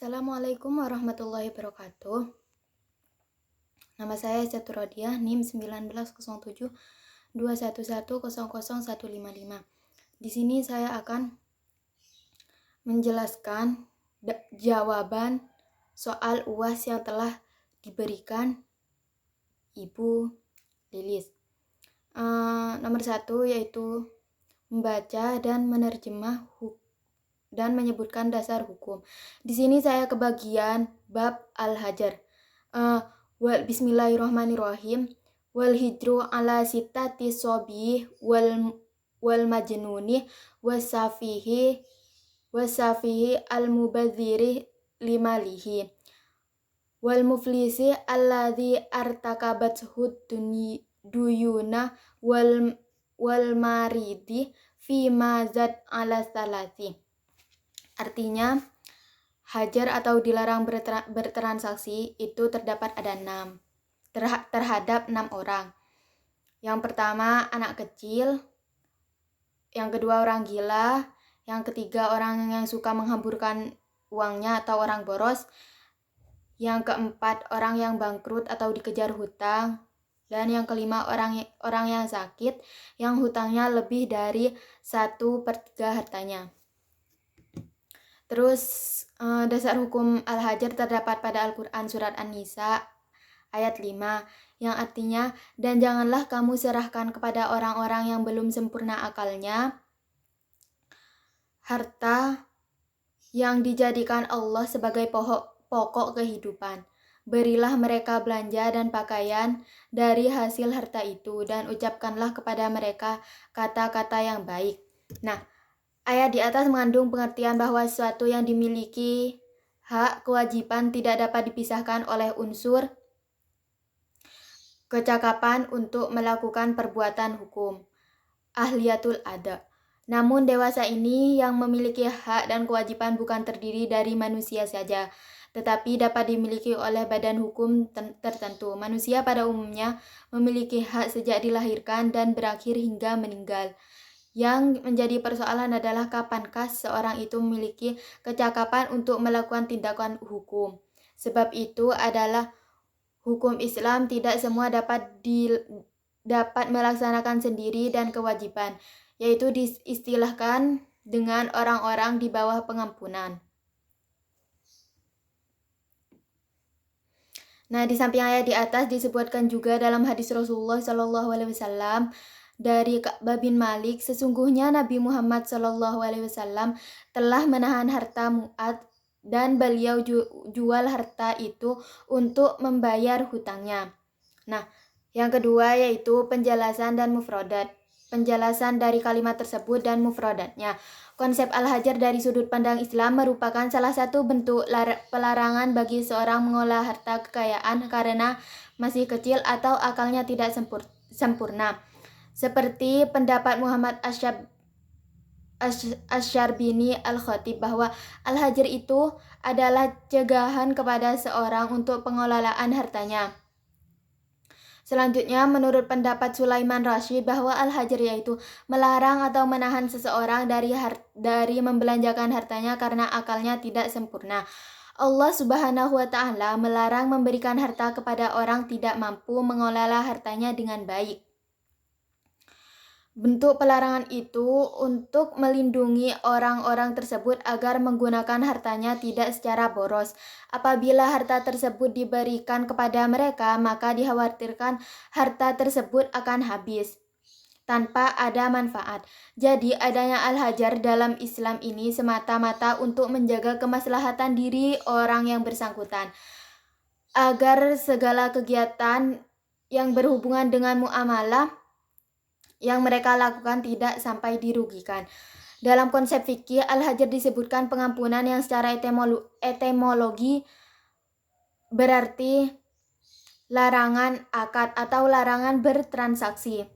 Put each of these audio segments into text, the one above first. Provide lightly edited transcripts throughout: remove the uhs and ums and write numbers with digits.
Assalamualaikum warahmatullahi wabarakatuh. Nama saya Caturodiah, NIM 190721100155. Di sini saya akan menjelaskan jawaban soal UAS yang telah diberikan Ibu Lilis. Nomor 1 yaitu membaca dan menerjemah dan menyebutkan dasar hukum. Di sini saya kebagian bab al-hajar. Bismillahirrahmanirrahim. Wal hijru ala sitati sobi wal majnuni wasafihi al mubadziri limalihi wal muflisi alladhi artakabat duyuna wal maridi fi mazad ala salasi. Artinya, hajar atau dilarang bertransaksi itu terdapat ada 6 terhadap 6 orang. Yang pertama anak kecil, yang kedua orang gila, yang ketiga orang yang suka menghamburkan uangnya atau orang boros, yang keempat orang yang bangkrut atau dikejar hutang, dan yang kelima orang yang sakit yang hutangnya lebih dari 1/3 hartanya. Terus dasar hukum al-hajar terdapat pada Al-Quran surat An-Nisa ayat 5 yang artinya, dan janganlah kamu serahkan kepada orang-orang yang belum sempurna akalnya harta yang dijadikan Allah sebagai pokok kehidupan. Berilah mereka belanja dan pakaian dari hasil harta itu, dan ucapkanlah kepada mereka kata-kata yang baik. Nah, ayat di atas mengandung pengertian bahwa sesuatu yang dimiliki hak kewajiban tidak dapat dipisahkan oleh unsur kecakapan untuk melakukan perbuatan hukum, ahliyatul ada. Namun dewasa ini yang memiliki hak dan kewajiban bukan terdiri dari manusia saja, tetapi dapat dimiliki oleh badan hukum tertentu. Manusia pada umumnya memiliki hak sejak dilahirkan dan berakhir hingga meninggal. Yang menjadi persoalan adalah kapankah seorang itu memiliki kecakapan untuk melakukan tindakan hukum. Sebab itu adalah hukum Islam tidak semua dapat melaksanakan sendiri dan kewajiban, yaitu diistilahkan dengan orang-orang di bawah pengampunan. Nah, di samping ayat di atas disebutkan juga dalam hadis Rasulullah SAW dari Ka'bah bin Malik, sesungguhnya Nabi Muhammad SAW telah menahan harta Mu'ad dan beliau jual harta itu untuk membayar hutangnya. Nah, yang kedua yaitu penjelasan dan mufradat. Penjelasan dari kalimat tersebut dan mufradatnya. Konsep al-hajar dari sudut pandang Islam merupakan salah satu bentuk pelarangan bagi seorang mengolah harta kekayaan karena masih kecil atau akalnya tidak sempurna. Seperti pendapat Muhammad Asy'arbini Al-Khatib bahwa al-hajar itu adalah cegahan kepada seorang untuk pengelolaan hartanya. Selanjutnya, menurut pendapat Sulaiman Rasyid bahwa al-hajar yaitu melarang atau menahan seseorang dari membelanjakan hartanya karena akalnya tidak sempurna. Allah Subhanahu wa Ta'ala melarang memberikan harta kepada orang tidak mampu mengelola hartanya dengan baik. Bentuk pelarangan itu untuk melindungi orang-orang tersebut agar menggunakan hartanya tidak secara boros. Apabila harta tersebut diberikan kepada mereka, maka dikhawatirkan harta tersebut akan habis tanpa ada manfaat. Jadi adanya al-hajar dalam Islam ini semata-mata untuk menjaga kemaslahatan diri orang yang bersangkutan, agar segala kegiatan yang berhubungan dengan muamalah yang mereka lakukan tidak sampai dirugikan. Dalam konsep fikih, al-hajar disebutkan pengampunan yang secara etimologi berarti larangan akad atau larangan bertransaksi.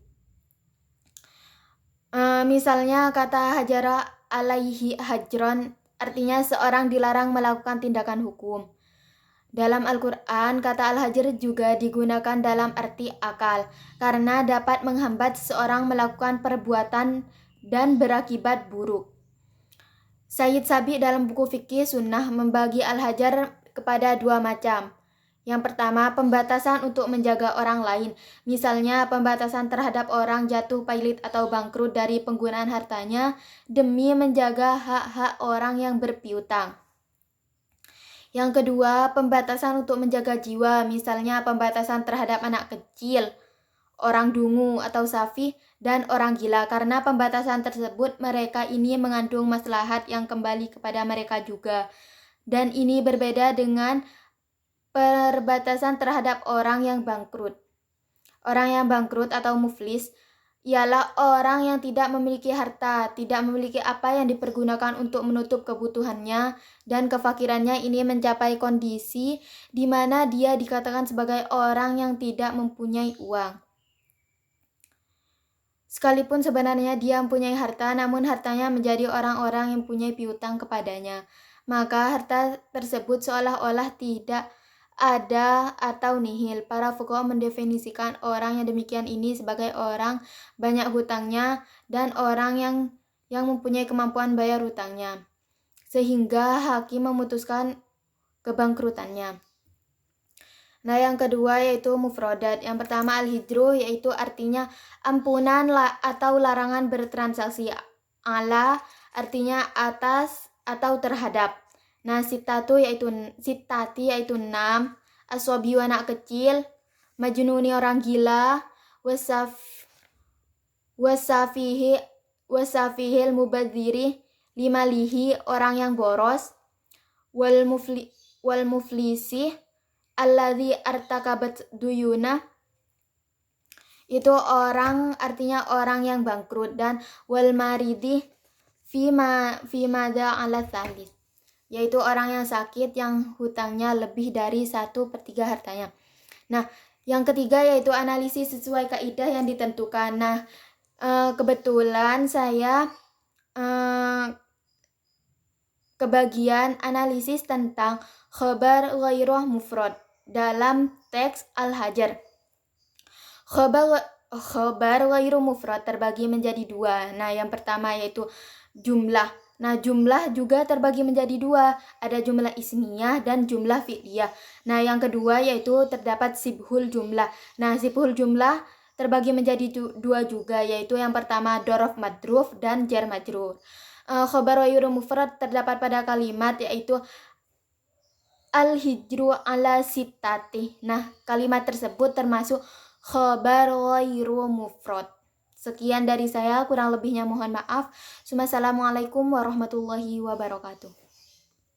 Misalnya kata hajara alaihi hajron artinya seorang dilarang melakukan tindakan hukum. Dalam Al-Quran, kata al-hajar juga digunakan dalam arti akal, karena dapat menghambat seseorang melakukan perbuatan dan berakibat buruk. Sayyid Sabiq dalam buku Fikih Sunnah membagi al-hajar kepada dua macam. Yang pertama, pembatasan untuk menjaga orang lain. Misalnya, pembatasan terhadap orang jatuh pailit atau bangkrut dari penggunaan hartanya demi menjaga hak-hak orang yang berpiutang. Yang kedua, pembatasan untuk menjaga jiwa. Misalnya, pembatasan terhadap anak kecil, orang dungu atau safi, dan orang gila. Karena pembatasan tersebut mereka ini mengandung maslahat yang kembali kepada mereka juga. Dan ini berbeda dengan perbatasan terhadap orang yang bangkrut. Orang yang bangkrut atau muflis ialah orang yang tidak memiliki harta, tidak memiliki apa yang dipergunakan untuk menutup kebutuhannya, dan kefakirannya ini mencapai kondisi di mana dia dikatakan sebagai orang yang tidak mempunyai uang. Sekalipun sebenarnya dia mempunyai harta, namun hartanya menjadi orang-orang yang mempunyai piutang kepadanya. Maka harta tersebut seolah-olah tidak ada atau nihil. Para fuqaha mendefinisikan orang yang demikian ini sebagai orang banyak hutangnya dan orang yang mempunyai kemampuan bayar hutangnya, sehingga hakim memutuskan kebangkrutannya. Nah, yang kedua yaitu mufrodat. Yang pertama al-hijru, yaitu artinya ampunan atau larangan bertransaksi. Ala artinya atas atau terhadap. Nah, sitati yaitu 6, aswabiyu anak kecil, majnuni orang gila, wasafihil mubadziri, limalihi orang yang boros, wal muflisi alladzi artakabat duyuna, itu orang artinya orang yang bangkrut, dan wal maridi fimada ala tsalis, yaitu orang yang sakit yang hutangnya lebih dari 1/3 hartanya. Nah, yang ketiga yaitu analisis sesuai kaidah yang ditentukan. Nah, kebetulan saya kebagian analisis tentang khabar ghairu mufrad dalam teks Al-Hajar. Khabar ghairu mufrad terbagi menjadi dua. Nah, yang pertama yaitu jumlah. Nah, jumlah juga terbagi menjadi dua. Ada jumlah ismiyah dan jumlah fi'liyah. Nah, yang kedua yaitu terdapat sibhul jumlah. Nah, sibhul jumlah terbagi menjadi dua juga, yaitu yang pertama dzaraf madruf dan jar majrur. Khabar ghairu mufrad terdapat pada kalimat yaitu al-hijru ala sittati. Nah, kalimat tersebut termasuk khabar ghairu mufrad. Sekian dari saya, kurang lebihnya mohon maaf. Assalamualaikum warahmatullahi wabarakatuh.